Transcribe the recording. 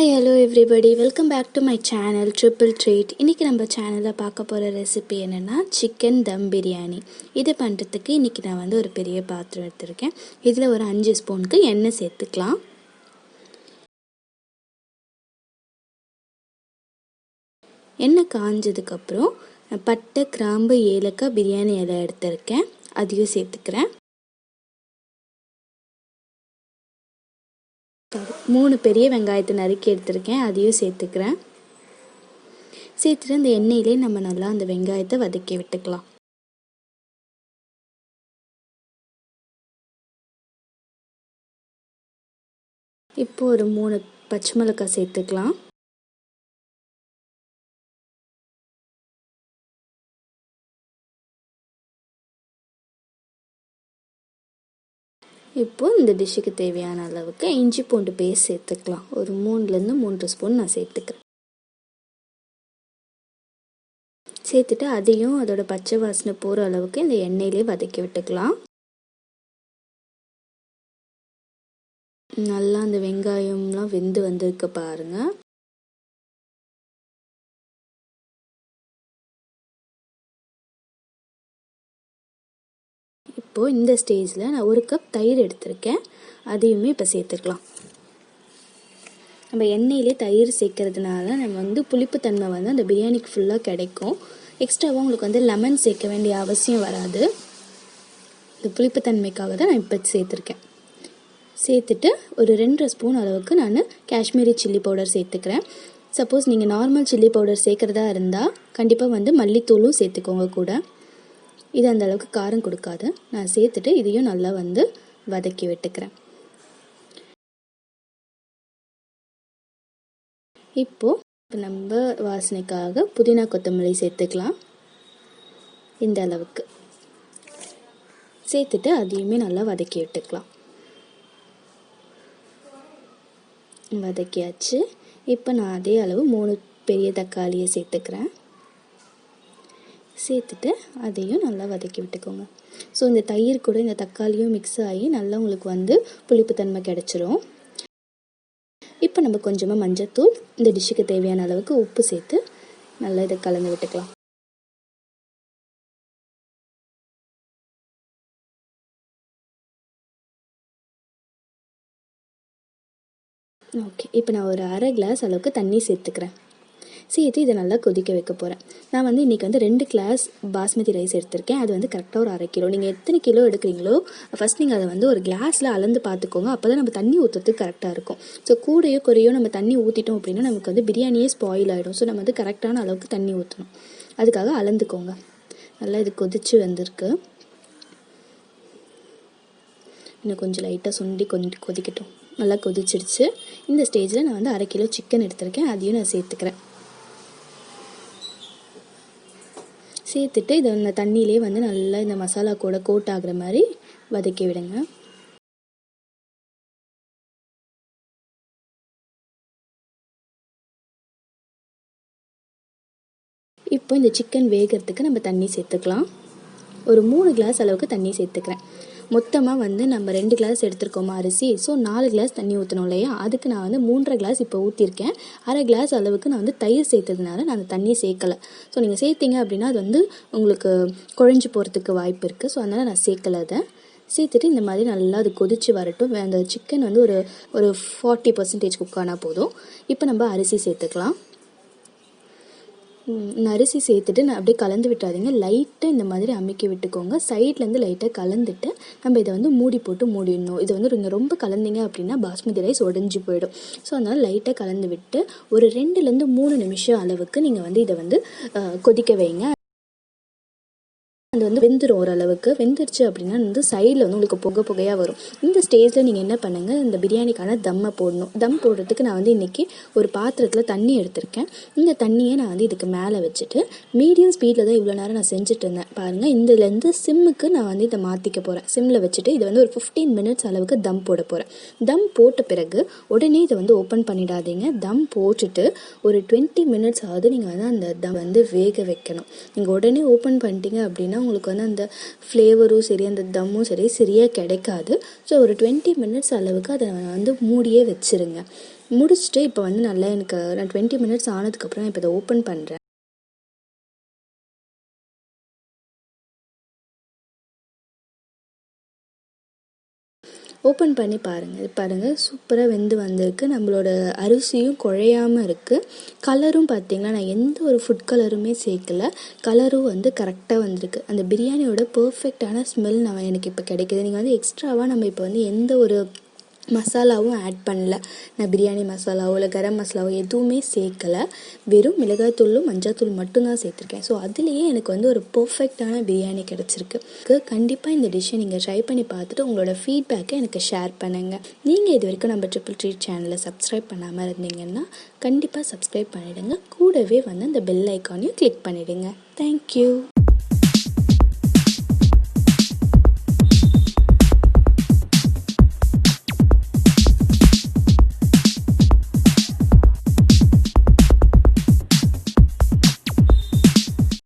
Hi hello everybody, welcome back to my channel triple treat. இன்றைக்கி நம்ம சேனலில் பார்க்க போகிற ரெசிபி என்னென்னா சிக்கன் தம் பிரியாணி. இது பண்ணுறதுக்கு இன்றைக்கி நான் ஒரு பெரிய பாத்திரம் எடுத்திருக்கேன். இதில் ஒரு 5 ஸ்பூனுக்கு எண்ணெய் சேர்த்துக்கலாம். எண்ணெய் காஞ்சதுக்கப்புறம் பட்டை, கிராம்பு, ஏலக்காய், பிரியாணி இலை எடுத்திருக்கேன், அதையும் சேர்த்துக்கிறேன். 3 பெரிய வெங்காயத்தை நறுக்கி எடுத்திருக்கேன், அதையும் சேர்த்துக்கிறேன். சேர்த்துட்டு அந்த எண்ணெயிலே நம்ம நல்லா அந்த வெங்காயத்தை வதக்கி விட்டுக்கலாம். இப்போ ஒரு 3 பச்சை மிளகாய் சேர்த்துக்கலாம். இப்போது இந்த டிஷ்ஷுக்கு தேவையான அளவுக்கு இஞ்சி பூண்டு பேஸ்ட் சேர்த்துக்கலாம். ஒரு 3 ஸ்பூன் நான் சேர்த்துக்கிறேன். சேர்த்துட்டு அதையும் அதோட பச்சை வாசனை போகிற அளவுக்கு இந்த எண்ணெயிலே வதக்கி விட்டுக்கலாம். நல்லா அந்த வெங்காயம்லாம் வெந்து வந்திருக்கு பாருங்கள். இப்போது இந்த ஸ்டேஜில் நான் 1 கப் தயிர் எடுத்திருக்கேன், அதையுமே இப்போ சேர்த்துக்கலாம். நம்ம எண்ணெயிலே தயிர் சேர்க்கறதுனால நம்ம புளிப்புத்தன்மை அந்த பிரியாணிக்கு ஃபுல்லாக கிடைக்கும். எக்ஸ்ட்ராவாக உங்களுக்கு லெமன் சேர்க்க வேண்டிய அவசியம் வராது. இந்த புளிப்புத்தன்மைக்காக தான் நான் இப்போ சேர்த்துருக்கேன். சேர்த்துட்டு ஒரு 2 ஸ்பூன் அளவுக்கு நான் காஷ்மீரி சில்லி பவுடர் சேர்த்துக்கிறேன். சப்போஸ் நீங்கள் நார்மல் சில்லி பவுடர் சேர்க்குறதா இருந்தால் கண்டிப்பாக மல்லித்தூளும் சேர்த்துக்கோங்க கூட. இது அந்த அளவுக்கு காரம் கொடுக்காது. நான் சேர்த்துட்டு இதையும் நல்லா வதக்கி விட்டுக்கிறேன். இப்போது நம்ம வாசனைக்காக புதினா கொத்தமல்லி சேர்த்துக்கலாம். இந்த அளவுக்கு சேர்த்துட்டு அதையுமே நல்லா வதக்கி விட்டுக்கலாம். வதக்கியாச்சு. இப்போ நான் அதே அளவு 3 பெரிய தக்காளியை சேர்த்துக்கிறேன். சேர்த்துட்டு அதையும் நல்லா வதக்கி விட்டுக்கோங்க. ஸோ இந்த தயிர் கூட இந்த தக்காளியும் மிக்ஸ் ஆகி நல்லா உங்களுக்கு புளிப்புத்தன்மை கிடச்சிரும். இப்போ நம்ம கொஞ்சமாக மஞ்சத்தூள், இந்த டிஷ்ஷுக்கு தேவையான அளவுக்கு உப்பு சேர்த்து நல்லா இதை கலந்து விட்டுக்கலாம். ஓகே, இப்போ நான் ஒரு 1/2 கிளாஸ் அளவுக்கு தண்ணி சேர்த்துக்கிறேன். சேர்த்து இதை நல்லா கொதிக்க வைக்க போகிறேன். நான் இன்றைக்கி 2 கிளாஸ் பாஸ்மதி ரைஸ் எடுத்திருக்கேன். அது கரெக்டாக ஒரு 1/2 கிலோ. நீங்கள் எத்தனை கிலோ எடுக்கிறீங்களோ ஃபஸ்ட் நீங்கள் அதை ஒரு கிளாஸில் அளந்து பார்த்துக்கோங்க. அப்போ தான் நம்ம தண்ணி ஊற்றுறதுக்கு கரெக்டாக இருக்கும். ஸோ கூடையோ குறையோ நம்ம தண்ணி ஊற்றிட்டோம் அப்படின்னா நமக்கு பிரியாணியே ஸ்பாயில் ஆகிடும். ஸோ நம்ம கரெக்டான அளவுக்கு தண்ணி ஊற்றணும். அதுக்காக அளந்துக்கோங்க. நல்லா இது கொதிச்சு வந்திருக்கு. இன்னும் கொஞ்சம் லைட்டாக சுண்டி கொதிக்கட்டும். நல்லா கொதிச்சிடுச்சு. இந்த ஸ்டேஜில் நான் 1/2 கிலோ சிக்கன் எடுத்திருக்கேன், அதையும் நான் சேர்த்துக்கிறேன். சேர்த்துட்டு இதை இந்த தண்ணியிலே நல்லா இந்த மசாலா கூட கோட் ஆகுற மாதிரி வதக்கி விடுங்க. இப்போ இந்த சிக்கன் வேகிறதுக்கு நம்ம தண்ணி சேர்த்துக்கலாம். ஒரு 3 கிளாஸ் அளவுக்கு தண்ணி சேர்த்துக்கிறேன். மொத்தமாக நம்ம 2 கிளாஸ் எடுத்துருக்கோமா அரிசி. ஸோ 4 கிளாஸ் தண்ணி ஊற்றணும் இல்லையா, அதுக்கு நான் 3.5 கிளாஸ் இப்போ ஊற்றிருக்கேன். 1/2 கிளாஸ் அளவுக்கு நான் தயிர் சேர்த்ததுனால நான் அந்த தண்ணி சேர்க்கலை. ஸோ நீங்கள் சேர்த்திங்க அப்படின்னா அது உங்களுக்கு குழஞ்சி போகிறதுக்கு வாய்ப்பு இருக்குது. ஸோ அதனால் நான் சேர்க்கலை. அதை சேர்த்துட்டு இந்த மாதிரி நல்லா அது கொதித்து வரட்டும். அந்த சிக்கன் ஒரு 40% குக் ஆனால் போதும். இப்போ நம்ம அரிசி சேர்த்துக்கலாம். அரிசி சேர்த்துட்டு நான் அப்படியே கலந்து விட்டுறாதீங்க. லைட்டாக இந்த மாதிரி அமுக்கி விட்டுக்கோங்க. சைட்லேருந்து லைட்டாக கலந்துட்டு நம்ம இதை மூடி போட்டு மூடிடணும். இது நீங்கள் ரொம்ப கலந்தீங்க அப்படின்னா பாஸ்மதி ரைஸ் உடஞ்சி போயிடும். ஸோ அதனால் லைட்டாக கலந்து விட்டு ஒரு 2லேருந்து 3 நிமிஷம் அளவுக்கு நீங்கள் இதை கொதிக்க வைங்க. அது வெந்துடும். ஓரளவுக்கு வெந்துருச்சு அப்படின்னா சைடில் உங்களுக்கு புகையாக வரும். இந்த ஸ்டேஜில் நீங்கள் என்ன பண்ணுங்கள், இந்த பிரியாணிக்கான தம்மை போடணும். தம் போடுறதுக்கு நான் இன்றைக்கி ஒரு பாத்திரத்தில் தண்ணி எடுத்திருக்கேன். இந்த தண்ணியை நான் இதுக்கு மேலே வச்சுட்டு மீடியம் ஸ்பீடில் தான் இவ்வளோ நேரம் நான் செஞ்சுட்டு இருந்தேன் பாருங்கள். இதுலேருந்து சிம்முக்கு நான் இதை மாற்றிக்க போகிறேன். சிம்மில் வச்சுட்டு இதை ஒரு 15 மினிட்ஸ் அளவுக்கு தம் போட போகிறேன். தம் போட்ட பிறகு உடனே இதை ஓப்பன் பண்ணிடாதீங்க. தம் போட்டுட்டு ஒரு 20 மினிட்ஸ் ஆகுது நீங்கள் அந்த தம் வேக வைக்கணும். நீங்கள் உடனே ஓப்பன் பண்ணிட்டீங்க அப்படின்னா உங்களுக்கு அந்த ஃப்ளேவரும் சரி அந்த தம்மும் சரியாக கிடைக்காது. ஸோ ஒரு 20 மினிட்ஸ் அளவுக்கு அதை மூடியே வச்சுருங்க. முடிச்சுட்டு இப்போ வந்து நல்லா எனக்கு நான் 20 மினிட்ஸ் ஆனதுக்கப்புறம் இப்போ இதை ஓப்பன் பண்ணுறேன். ஓப்பன் பண்ணி பாருங்கள் சூப்பராக வெந்து வந்திருக்கு. நம்மளோட அரிசியும் குழையாமல் இருக்குது. கலரும் பார்த்திங்கன்னா நான் எந்த ஒரு ஃபுட் கலருமே சேர்க்கல. கலரும் வந்து கரெக்டாக வந்திருக்கு. அந்த பிரியாணியோட பர்ஃபெக்டான ஸ்மெல் எனக்கு இப்போ கிடைக்கிது. நீங்கள் வந்து எக்ஸ்ட்ராவாக நம்ம இப்போ வந்து எந்த ஒரு மசாலாவும் ஆட் பண்ணல. நான் பிரியாணி மசாலாவோ இல்லை கரம் மசாலாவோ எதுவுமே சேர்க்கலை. வெறும் மிளகாய்த்தூளும் மஞ்சள்தூள் மட்டும்தான் சேர்த்துருக்கேன். ஸோ அதுலேயே எனக்கு வந்து ஒரு பர்ஃபெக்டான பிரியாணி கிடச்சிருக்கு. கண்டிப்பாக இந்த டிஷ்ஷை நீங்கள் ட்ரை பண்ணி பார்த்துட்டு உங்களோட ஃபீட்பேக்கை எனக்கு ஷேர் பண்ணுங்கள். நீங்கள் இது வரைக்கும் நம்ம ட்ரிபிள் ட்ரீட் சேனலை சப்ஸ்கிரைப் பண்ணாமல் இருந்தீங்கன்னா கண்டிப்பாக சப்ஸ்கிரைப் பண்ணிவிடுங்க. கூடவே வந்து அந்த பெல் ஐக்கானையும் கிளிக் பண்ணிவிடுங்க. தேங்க்யூ.